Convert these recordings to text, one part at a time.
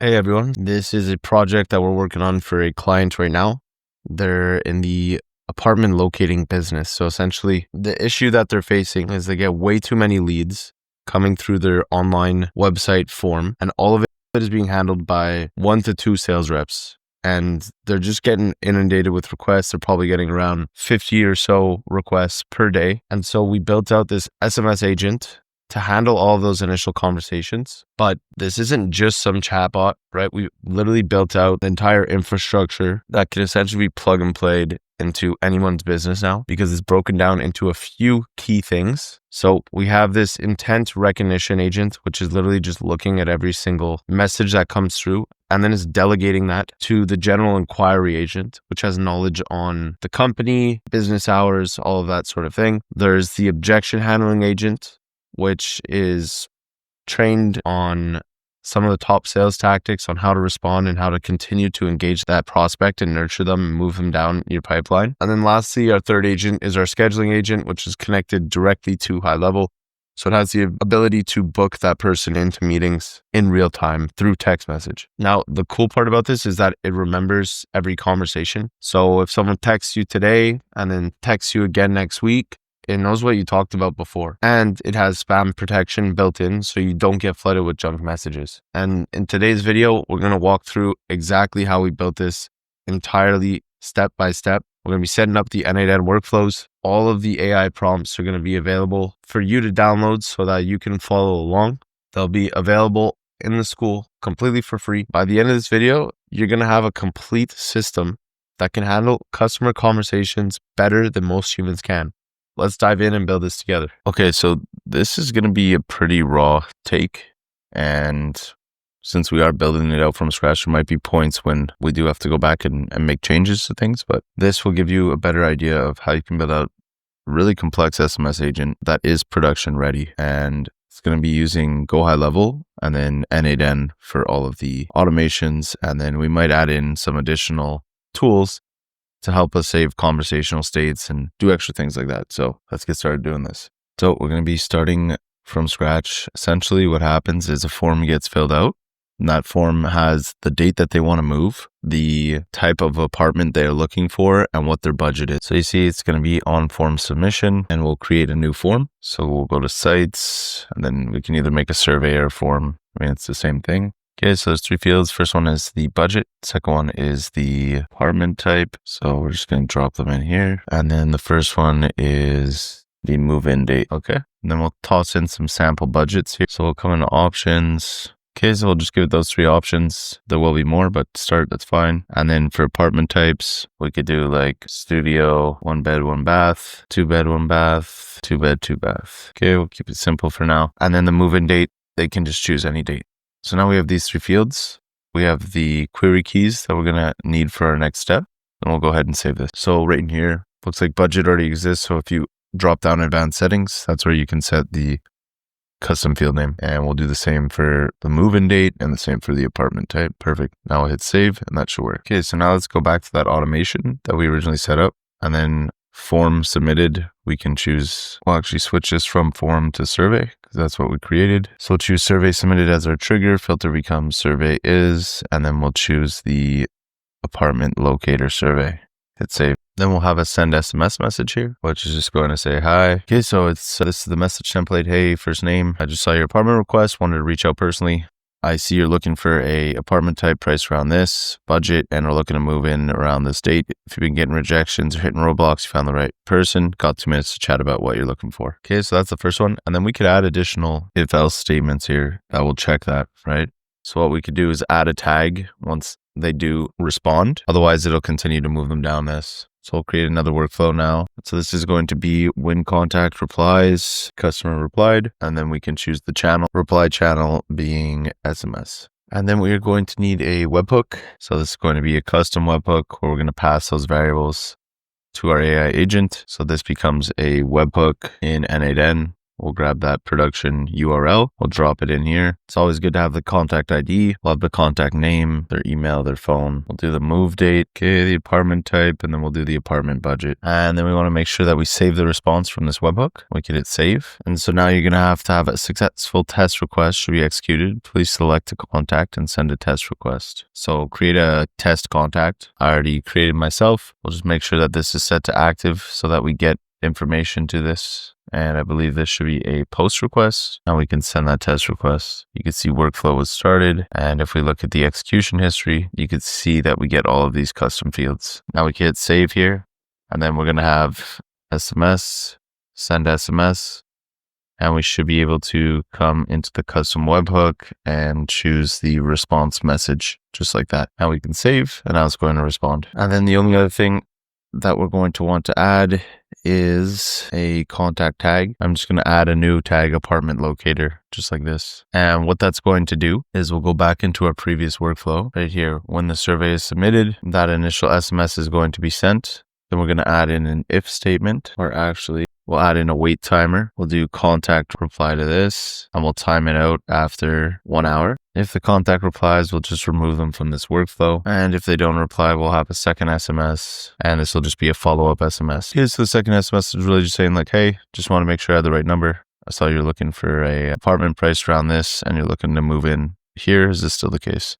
Hey everyone, this is a project that we're working on for a client right now. They're in the apartment locating business. So essentially, the issue that they're facing is they get way too many leads coming through their online website form, and all of it is being handled by 1 to 2 sales reps. And they're just getting inundated with requests. They're probably getting around 50 or so requests per day. And so we built out this SMS agent to handle all of those initial conversations. But this isn't just some chatbot, right? We literally built out the entire infrastructure that can essentially be plug and played into anyone's business now, because it's broken down into a few key things. So we have this intent recognition agent, which is literally just looking at every single message that comes through, and then it's delegating that to the general inquiry agent, which has knowledge on the company, business hours, all of that sort of thing. There's the objection handling agent, which is trained on some of the top sales tactics on how to respond and how to continue to engage that prospect and nurture them and move them down your pipeline. And then lastly, our third agent is our scheduling agent, which is connected directly to high level. So it has the ability to book that person into meetings in real time through text message. Now, the cool part about this is that it remembers every conversation. So if someone texts you today and then texts you again next week, it knows what you talked about before, and it has spam protection built in so you don't get flooded with junk messages. And in today's video, we're going to walk through exactly how we built this entirely step by step. We're going to be setting up the N8N workflows. All of the AI prompts are going to be available for you to download so that you can follow along. They'll be available in the school completely for free. By the end of this video, you're going to have a complete system that can handle customer conversations better than most humans can. Let's dive in and build this together. Okay, so this is going to be a pretty raw take. And since we are building it out from scratch, there might be points when we do have to go back and make changes to things. But this will give you a better idea of how you can build out a really complex SMS agent that is production ready. And it's going to be using Go High Level and then N8N for all of the automations. And then we might add in some additional tools to help us save conversational states and do extra things like that. So let's get started doing this. So we're going to be starting from scratch. Essentially what happens is a form gets filled out, and that form has the date that they want to move, the type of apartment they're looking for, and what their budget is. So you see it's going to be on form submission, and we'll create a new form. So we'll go to sites, and then we can either make a survey or a form. I mean, it's the same thing. Okay, so there's 3 fields. First one is the budget. Second one is the apartment type. So we're just going to drop them in here. And then the first one is the move-in date. Okay. And then we'll toss in some sample budgets here. So we'll come into options. Okay, so we'll just give it those 3 options. There will be more, but to start, that's fine. And then for apartment types, we could do like studio, 1 bed, 1 bath, 2 bed, 1 bath, 2 bed, 2 bath. Okay, we'll keep it simple for now. And then the move-in date, they can just choose any date. So now we have these 3 fields. We have the query keys that we're going to need for our next step. And we'll go ahead and save this. So right in here, looks like budget already exists. So if you drop down advanced settings, that's where you can set the custom field name. And we'll do the same for the move-in date and the same for the apartment type. Perfect. Now we'll hit save and that should work. Okay, so now let's go back to that automation that we originally set up. And then form submitted, we can choose, we'll actually switch this from form to survey because that's what we created. So we'll choose survey submitted as our trigger, filter becomes survey is, and then we'll choose the apartment locator survey. Hit save. Then we'll have a send SMS message here, which is just going to say hi. Okay, so this is the message template. Hey, first name, I just saw your apartment request, wanted to reach out personally. I see you're looking for a apartment type priced around this budget, and we're looking to move in around this date. If you've been getting rejections or hitting roadblocks, you found the right person. Got 2 minutes to chat about what you're looking for. Okay, so that's the first one. And then we could add additional if-else statements here that will check that, right? So what we could do is add a tag once they do respond. Otherwise, it'll continue to move them down this. So we'll create another workflow now. So this is going to be when contact replies, customer replied, and then we can choose the channel, reply channel being SMS. And then we are going to need a webhook. So this is going to be a custom webhook where we're going to pass those variables to our AI agent. So this becomes a webhook in N8N. We'll grab that production URL. We'll drop it in here. It's always good to have the contact ID. We'll have the contact name, their email, their phone. We'll do the move date, okay, the apartment type, and then we'll do the apartment budget. And then we want to make sure that we save the response from this webhook. We can hit save. And so now you're going to have a successful test request should be executed. Please select a contact and send a test request. So create a test contact. I already created myself. We'll just make sure that this is set to active so that we get information to this. And I believe this should be a post request. Now we can send that test request. You can see workflow was started. And if we look at the execution history, you can see that we get all of these custom fields. Now we can hit save here. And then we're going to have SMS, send SMS. And we should be able to come into the custom webhook and choose the response message just like that. Now we can save and now it's going to respond. And then the only other thing that we're going to want to add is a contact tag. I'm just going to add a new tag, apartment locator, just like this. And what that's going to do is we'll go back into our previous workflow right here. When the survey is submitted, that initial SMS is going to be sent. Then we're going to add in an if statement, or actually we'll add in a wait timer. We'll do contact reply to this and we'll time it out after 1 hour. If the contact replies, we'll just remove them from this workflow. And if they don't reply, we'll have a second SMS and this will just be a follow-up SMS. Here's the second SMS is really just saying like, hey, just want to make sure I have the right number. I saw you're looking for a apartment priced around this and you're looking to move in here. Is this still the case?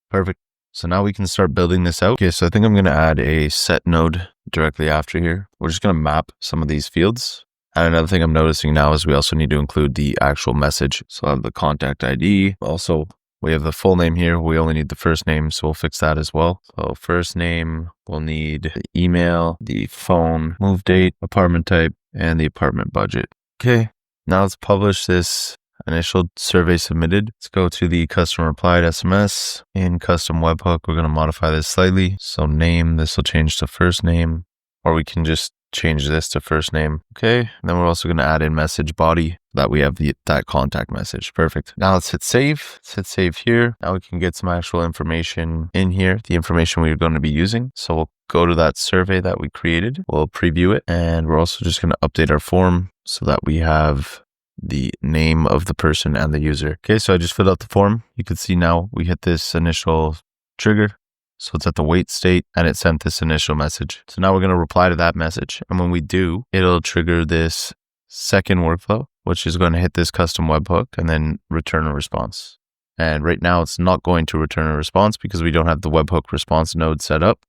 Perfect. So now we can start building this out. Okay, so I think I'm going to add a set node directly after here. We're just going to map some of these fields. And another thing I'm noticing now is we also need to include the actual message. So I have the contact ID. Also, we have the full name here. We only need the first name, so we'll fix that as well. So first name, we'll need the email, the phone, move date, apartment type, and the apartment budget. Okay, now let's publish this initial survey submitted. Let's go to the custom replied SMS. In custom webhook, we're going to modify this slightly. So name, this will change to first name, or we can just change this to first name. Okay. And then we're also going to add in message body that we have that contact message. Perfect. Now let's hit save. Let's hit save here. Now we can get some actual information in here, the information we're going to be using. So we'll go to that survey that we created. We'll preview it. And we're also just going to update our form so that we have the name of the person and the user. Okay, so I just filled out the form. You can see now we hit this initial trigger. So it's at the wait state and it sent this initial message. So now we're going to reply to that message. And when we do, it'll trigger this second workflow, which is going to hit this custom webhook and then return a response. And right now it's not going to return a response because we don't have the webhook response node set up.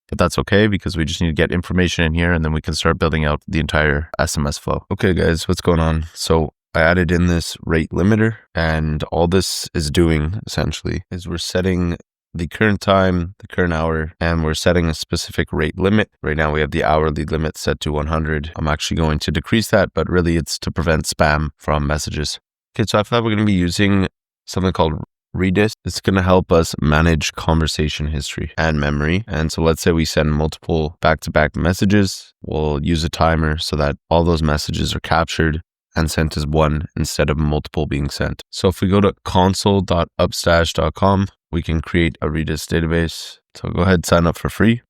But that's okay because we just need to get information in here and then we can start building out the entire SMS flow. Okay guys, what's going on? So I added in this rate limiter and all this is doing essentially is we're setting the current time, the current hour, and we're setting a specific rate limit. Right now we have the hourly limit set to 100. I'm actually going to decrease that, but really it's to prevent spam from messages. Okay, so after that, we're going to be using something called Redis. It's going to help us manage conversation history and memory. And so let's say we send multiple back-to-back messages. We'll use a timer so that all those messages are captured and sent as one instead of multiple being sent. So if we go to console.upstash.com, we can create a Redis database. So go ahead, sign up for free.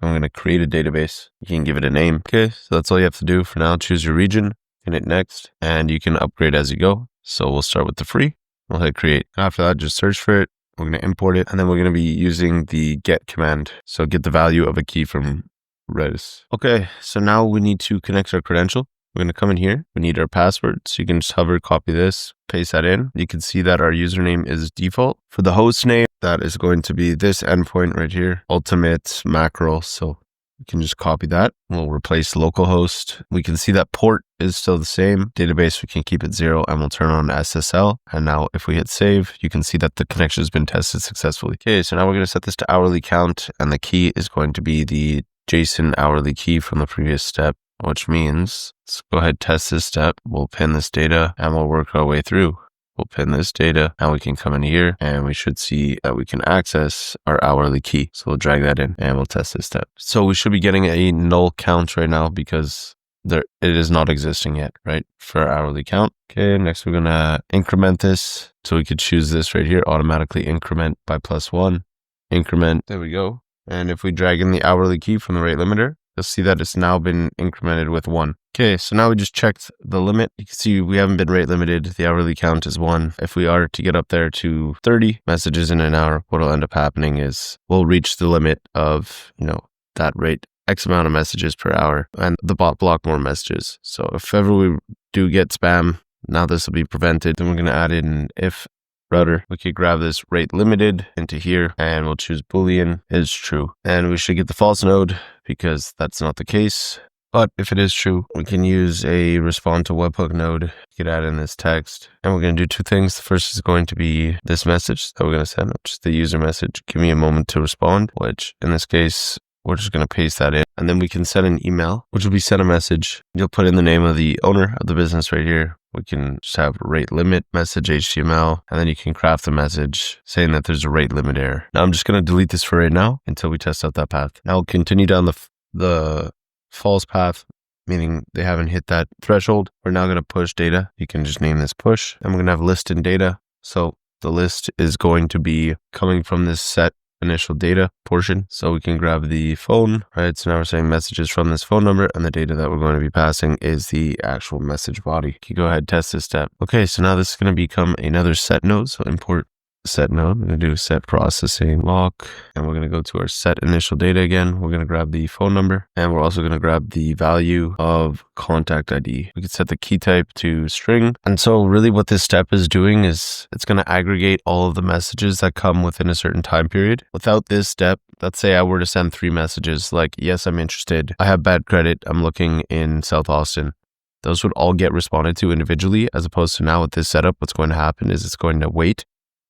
I'm going to create a database. You can give it a name. Okay, so that's all you have to do for now. Choose your region and hit next, and you can upgrade as you go. So we'll start with the free. We'll hit create. After that, just search for it. We're going to import it, and then we're going to be using the get command. So get the value of a key from Redis. Okay, so now we need to connect our credential. We're going to come in here. We need our password. So you can just hover, copy this, paste that in. You can see that our username is default. For the host name, that is going to be this endpoint right here, ultimate mackerel. So you can just copy that. We'll replace localhost. We can see that port is still the same. Database, we can keep it 0 and we'll turn on SSL. And now if we hit save, you can see that the connection has been tested successfully. Okay, so now we're going to set this to hourly count and the key is going to be the JSON hourly key from the previous step, which means let's go ahead, test this step. We'll pin this data and we'll work our way through. We'll pin this data and we can come in here and we should see that we can access our hourly key. So we'll drag that in and we'll test this step. So we should be getting a null count right now because it is not existing yet, right? For our hourly count. Okay, next we're gonna increment this. So we could choose this right here, automatically increment by +1. Increment, there we go. And if we drag in the hourly key from the rate limiter, you'll see that it's now been incremented with 1. Okay, so now we just checked the limit. You can see we haven't been rate limited. The hourly count is 1. If we are to get up there to 30 messages in an hour, what'll end up happening is we'll reach the limit of, that rate, X amount of messages per hour, and the bot block more messages. So if ever we do get spam, now this will be prevented. Then we're going to add in an if router. We could grab this rate limited into here and we'll choose Boolean is true. And we should get the false node because that's not the case. But if it is true, we can use a respond to webhook node. You could add in this text and we're going to do 2 things. The first is going to be this message that we're going to send, which is the user message. Give me a moment to respond, which in this case, we're just going to paste that in. And then we can send an email, which will be send a message. You'll put in the name of the owner of the business right here. We can just have rate limit message HTML, and then you can craft the message saying that there's a rate limit error. Now I'm just going to delete this for right now until we test out that path. Now we'll continue down the false path, meaning they haven't hit that threshold. We're now going to push data. You can just name this push, and we're going to have list and data. So the list is going to be coming from this set initial data portion. So we can grab the phone, right? So now we're saying messages from this phone number, and the data that we're going to be passing is the actual message body. You can go ahead and test this step. Okay, so now this is going to become another set node. So import set node. We're going to do set processing lock, and we're going to go to our set initial data again. We're going to grab the phone number, and we're also going to grab the value of contact ID. We can set the key type to string. And so really what this step is doing is it's going to aggregate all of the messages that come within a certain time period. Without this step, let's say I were to send 3 messages like, yes, I'm interested. I have bad credit. I'm looking in South Austin. Those would all get responded to individually, as opposed to now with this setup, what's going to happen is it's going to wait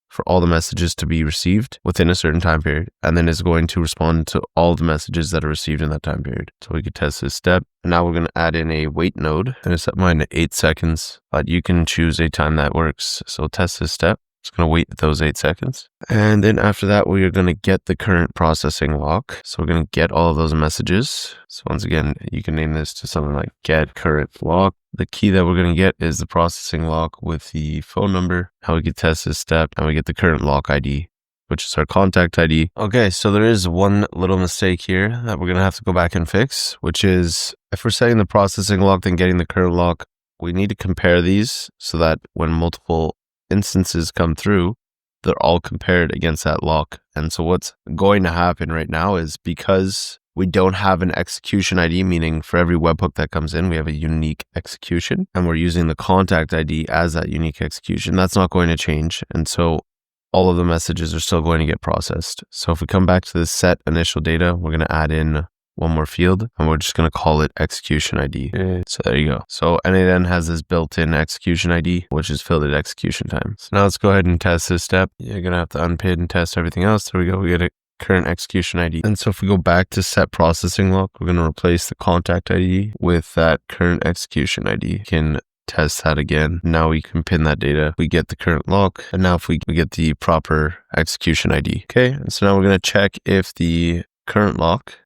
for all the messages to be received within a certain time period, and then it's going to respond to all the messages that are received in that time period. So we could test this step. And now we're going to add in a wait node, and I set mine to 8 seconds, but you can choose a time that works. So we'll test this step. It's going to wait those 8 seconds. And then after that, we are going to get the current processing lock. So we're going to get all of those messages. So once again, you can name this to something like get current lock. The key that we're going to get is the processing lock with the phone number. How we can test this step, and we get the current lock ID, which is our contact ID. Okay, so there is one little mistake here that we're going to have to go back and fix, which is if we're setting the processing lock, then getting the current lock, we need to compare these so that when multiple instances come through, they're all compared against that lock. And so what's going to happen right now is because we don't have an execution ID, meaning for every webhook that comes in, we have a unique execution, and we're using the contact ID as that unique execution. That's not going to change. And so all of the messages are still going to get processed. So if we come back to the set initial data, we're going to add in one more field, and we're just going to call it execution ID. So there you go. So and it then has this built-in execution ID, which is filled at execution time. So now let's go ahead and test this step. You're going to have to unpin and test everything else. There we go. We get a current execution ID. And so if we go back to set processing lock, we're going to replace the contact ID with that current execution ID. You can test that again. Now we can pin that data. We get the current lock. And now if we get the proper execution ID. Okay. And so now we're going to check if the current lock,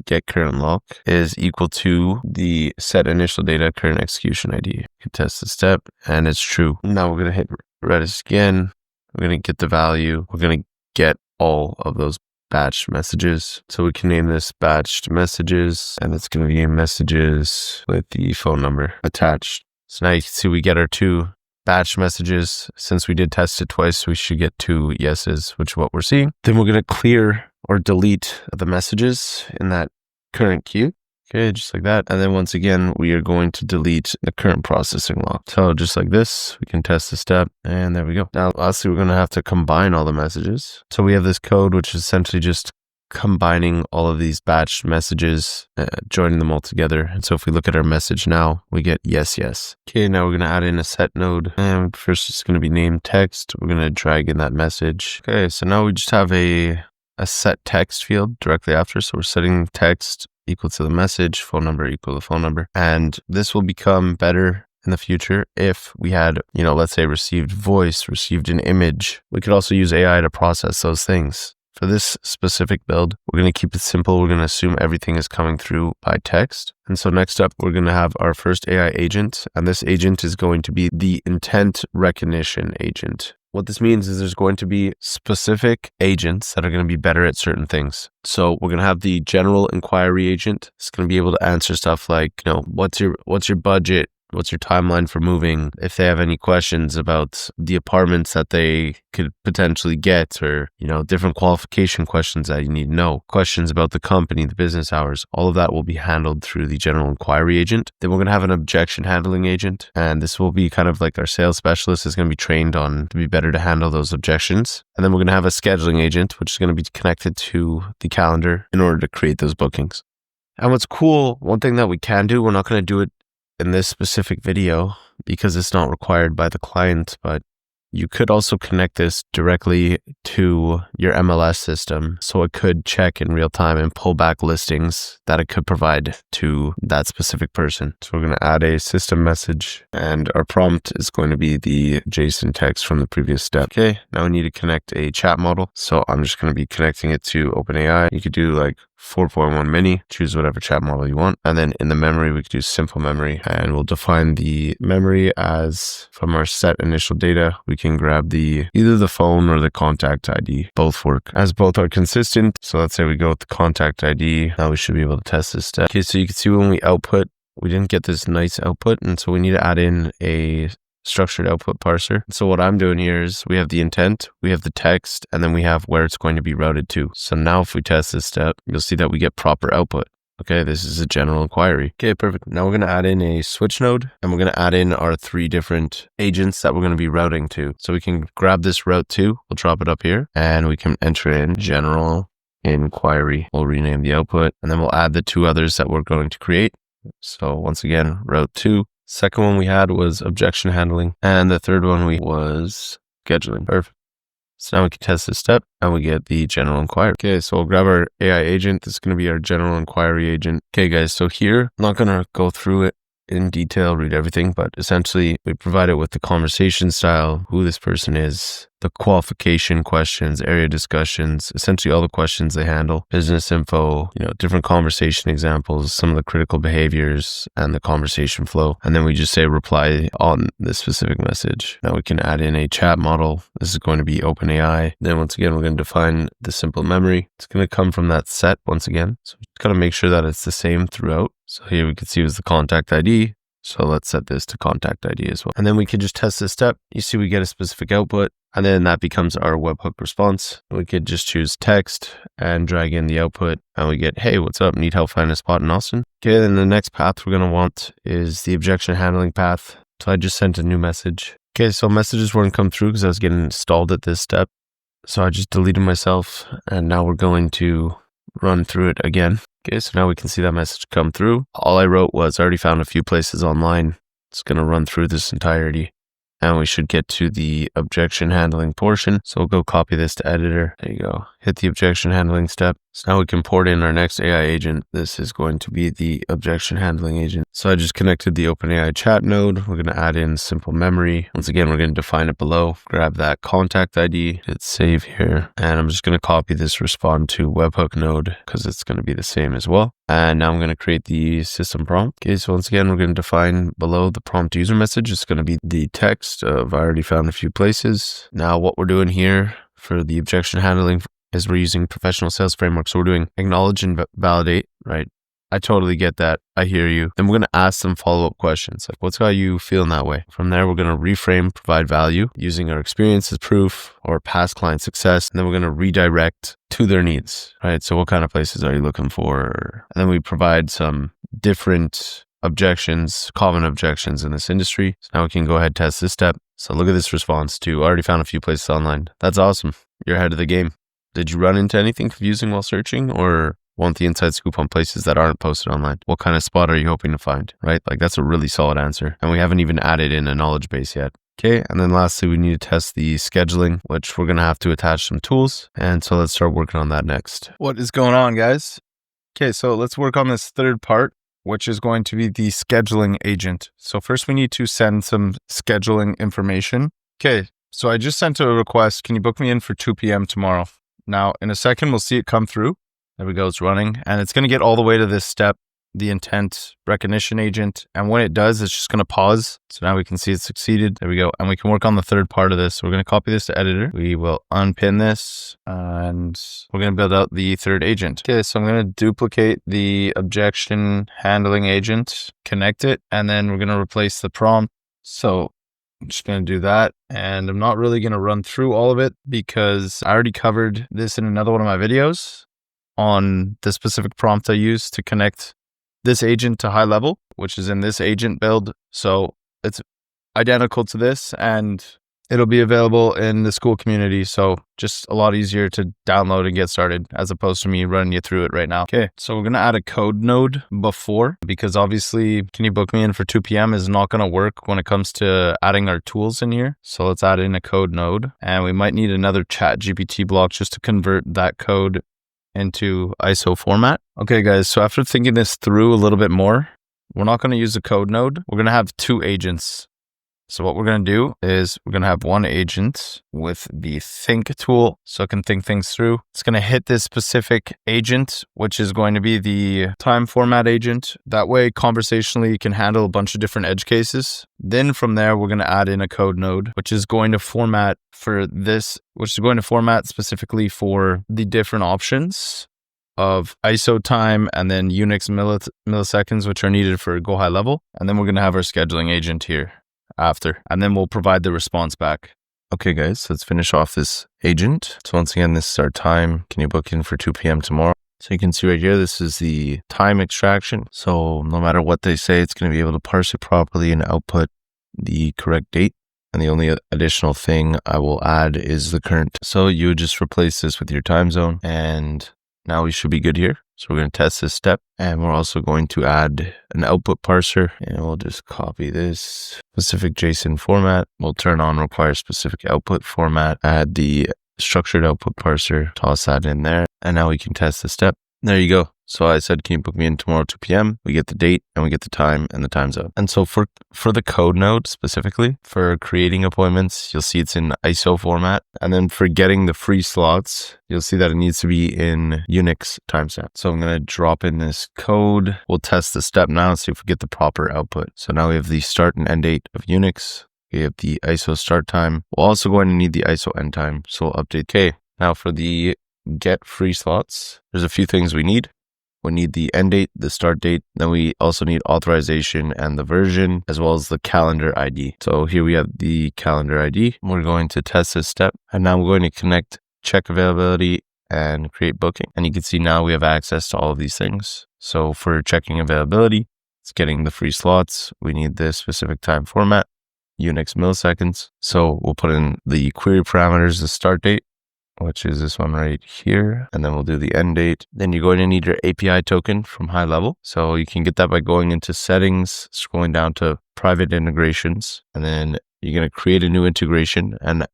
get current lock, is equal to the set initial data current execution ID. You can test the step, and it's true. Now we're going to hit Redis again. We're going to get the value. We're going to get all of those batched messages. So we can name this batched messages, and it's going to be messages with the phone number attached. So now you can see we get our 2 batch messages. Since we did test it twice, we should get 2 yeses, which is what we're seeing. Then we're going to clear or delete the messages in that current queue. Okay, just like that. And then once again, we are going to delete the current processing lock. So just like this, we can test the step, and there we go. Now, lastly, we're going to have to combine all the messages. So we have this code, which is essentially just combining all of these batched messages, joining them all together. And so if we look at our message now, we get yes, yes. Okay, now we're going to add in a set node, and first it's going to be named text. We're going to drag in that message. Okay, so now we just have a set text field directly after. So we're setting text equal to the message, phone number equal to the phone number. And this will become better in the future if we had, let's say received voice, received an image. We could also use AI to process those things. For this specific build, we're going to keep it simple. We're going to assume everything is coming through by text. And so next up, we're going to have our first AI agent. And this agent is going to be the intent recognition agent. What this means is there's going to be specific agents that are going to be better at certain things. So we're going to have the general inquiry agent. It's going to be able to answer stuff like, what's your budget? What's your timeline for moving? If they have any questions about the apartments that they could potentially get, or, different qualification questions that you need to know, questions about the company, the business hours, all of that will be handled through the general inquiry agent. Then we're going to have an objection handling agent. And this will be kind of like our sales specialist is going to be trained on to be better to handle those objections. And then we're going to have a scheduling agent, which is going to be connected to the calendar in order to create those bookings. And what's cool, one thing that we can do, we're not going to do it in this specific video because it's not required by the client, but you could also connect this directly to your MLS system. So it could check in real time and pull back listings that it could provide to that specific person. So we're going to add a system message, and our prompt is going to be the JSON text from the previous step. Okay, now we need to connect a chat model. So I'm just going to be connecting it to OpenAI. You could do like 4.1 mini, choose whatever chat model you want. And then in the memory, we could do simple memory, and we'll define the memory as from our set initial data. We can grab either the phone or the contact ID. Both work as both are consistent. So let's say we go with the contact ID. Now we should be able to test this step. Okay, so you can see when we output, we didn't get this nice output. And so we need to add in a structured output parser. So what I'm doing here is we have the intent, we have the text, and then we have where it's going to be routed to. So now if we test this step, you'll see that we get proper output. Okay, this is a general inquiry. Okay, perfect. Now we're going to add in a switch node, and we're going to add in our 3 different agents that we're going to be routing to. So we can grab this route to, we'll drop it up here, and we can enter in general inquiry. We'll rename the output, and then we'll add the 2 others that we're going to create. So once again, route 2. Second one we had was objection handling, and the third one was scheduling. Perfect. So now we can test this step, and we get the general inquiry. Okay, so we'll grab our AI agent. This is going to be our general inquiry agent. Okay, guys, so here, I'm not going to go through it in detail, read everything, but essentially we provide it with the conversation style, who this person is, the qualification questions, area discussions, essentially all the questions they handle, business info, different conversation examples, some of the critical behaviors and the conversation flow. And then we just say reply on this specific message. Now we can add in a chat model. This is going to be OpenAI. Then once again, we're going to define the simple memory. It's going to come from that set once again. So we just got to make sure that it's the same throughout. So here we can see it was the contact ID. So let's set this to contact ID as well. And then we could just test this step. You see we get a specific output, and then that becomes our webhook response. We could just choose text and drag in the output, and we get, hey, what's up? Need help finding a spot in Austin? Okay, then the next path we're going to want is the objection handling path. So I just sent a new message. Okay, so messages weren't come through because I was getting stalled at this step. So I just deleted myself, and now we're going to run through it again. Okay, so now we can see that message come through. All I wrote was, I already found a few places online. It's going to run through this entirety. And we should get to the objection handling portion. So we'll go copy this to editor. There you go. Hit the objection handling step. So now we can port in our next AI agent. This is going to be the objection handling agent. So I just connected the OpenAI chat node. We're going to add in simple memory. Once again, we're going to define it below. Grab that contact ID, hit save here. And I'm just going to copy this respond to webhook node because it's going to be the same as well. And now I'm going to create the system prompt. Okay, so once again, we're going to define below the prompt user message. It's going to be the text of I already found a few places. Now what we're doing here for the objection handling is we're using professional sales framework. So we're doing acknowledge and validate, right? I totally get that. I hear you. Then we're going to ask some follow-up questions. Like, what's got you feeling that way? From there, we're going to reframe, provide value using our experience as proof or past client success. And then we're going to redirect to their needs, right? So what kind of places are you looking for? And then we provide some different objections, common objections in this industry. So now we can go ahead and test this step. So look at this response to, I already found a few places online. That's awesome. You're ahead of the game. Did you run into anything confusing while searching, or want the inside scoop on places that aren't posted online? What kind of spot are you hoping to find, right? Like, that's a really solid answer. And we haven't even added in a knowledge base yet. Okay, and then lastly, we need to test the scheduling, which we're going to have to attach some tools. And so let's start working on that next. What is going on, guys? Okay, so let's work on this third part, which is going to be the scheduling agent. So first we need to send some scheduling information. Okay, so I just sent a request. Can you book me in for 2 p.m. tomorrow? Now, in a second, we'll see it come through. There we go, it's running. And it's going to get all the way to this step. the intent recognition agent. And when it does, it's just going to pause. So now we can see it succeeded. There we go. And we can work on the third part of this. So we're going to copy this to editor. We will unpin this and we're going to build out the third agent. Okay, so I'm going to duplicate the objection handling agent, connect it, and then we're going to replace the prompt. So I'm just going to do that. And I'm not really going to run through all of it because I already covered this in another one of my videos on the specific prompt I use to connect this agent to high level, which is in this agent build. So it's identical to this and it'll be available in the school community. So just a lot easier to download and get started as opposed to me running you through it right now. Okay, so we're going to add a code node before, because obviously can you book me in for 2 p.m. is not going to work when it comes to adding our tools in here. So let's add in a code node, and we might need another chat GPT block just to convert that code into ISO format. Okay guys, so after thinking this through a little bit more, we're not going to use a code node. We're going to have 2 agents. So what we're going to do is we're going to have one agent with the think tool so it can think things through. It's going to hit this specific agent, which is going to be the time format agent. That way, conversationally, you can handle a bunch of different edge cases. Then from there, we're going to add in a code node, which is going to format for this, which is going to format specifically for the different options of ISO time and then Unix milliseconds, which are needed for go high level. And then we're going to have our scheduling agent here after, and then we'll provide the response back. Okay guys, let's finish off this agent. So once again, this is our time. Can you book in for 2 p.m. tomorrow? So you can see right here, this is the time extraction. So no matter what they say, it's going to be able to parse it properly and output the correct date. And the only additional thing I will add is the current. So you would just replace this with your time zone, and now we should be good here. So we're going to test this step, and we're also going to add an output parser, and we'll just copy this specific JSON format. We'll turn on require specific output format, add the structured output parser, toss that in there, and now we can test the step. There you go. So I said, can you book me in tomorrow 2 p.m.? We get the date and we get the time and the time zone. And so for the code node specifically, for creating appointments, you'll see it's in ISO format. And then for getting the free slots, you'll see that it needs to be in Unix timestamp. So I'm going to drop in this code. We'll test the step now and see if we get the proper output. So now we have the start and end date of Unix. We have the ISO start time. We're also going to need the ISO end time. So we'll update. Okay, now for the get free slots, there's a few things we need. We need the end date, the start date. Then we also need authorization and the version, as well as the calendar ID. So here we have the calendar ID. We're going to test this step. And now we're going to connect check availability and create booking. And you can see now we have access to all of these things. So for checking availability, it's getting the free slots. We need this specific time format, Unix milliseconds. So we'll put in the query parameters, the start date, which is this one right here. And then we'll do the end date. Then you're going to need your API token from high level. So you can get that by going into settings, scrolling down to private integrations. And then you're going to create a new integration and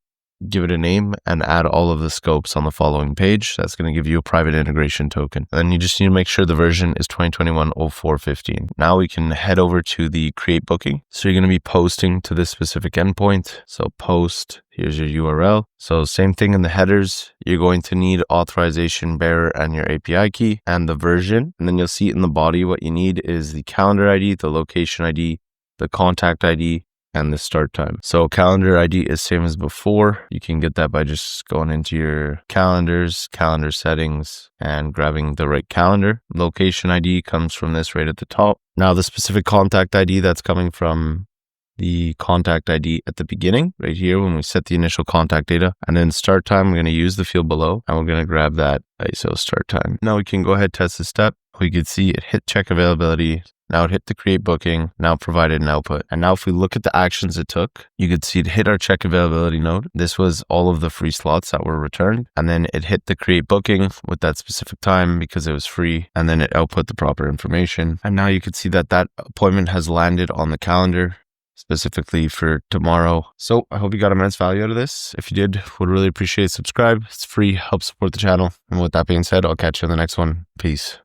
give it a name and add all of the scopes on the following page. That's going to give you a private integration token. And then you just need to make sure the version is 2021-04-15. Now we can head over to the create booking. So you're going to be posting to this specific endpoint. So post, here's your URL. So same thing in the headers. You're going to need authorization bearer and your API key and the version. And then you'll see in the body, what you need is the calendar ID, the location ID, the contact ID, and the start time. So calendar ID is same as before. You can get that by just going into your calendars, calendar settings, and grabbing the right calendar. Location ID comes from this right at the top. Now the specific contact ID, that's coming from the contact ID at the beginning, right here when we set the initial contact data. And then start time, we're going to use the field below, and we're going to grab that ISO start time. Now we can go ahead, test the step. We could see it hit check availability. Now it hit the create booking, now provided an output. And now if we look at the actions it took, you could see it hit our check availability node. This was all of the free slots that were returned. And then it hit the create booking with that specific time because it was free. And then it output the proper information. And now you could see that that appointment has landed on the calendar specifically for tomorrow. So I hope you got immense value out of this. If you did, would really appreciate it. Subscribe. It's free, help support the channel. And with that being said, I'll catch you in the next one. Peace.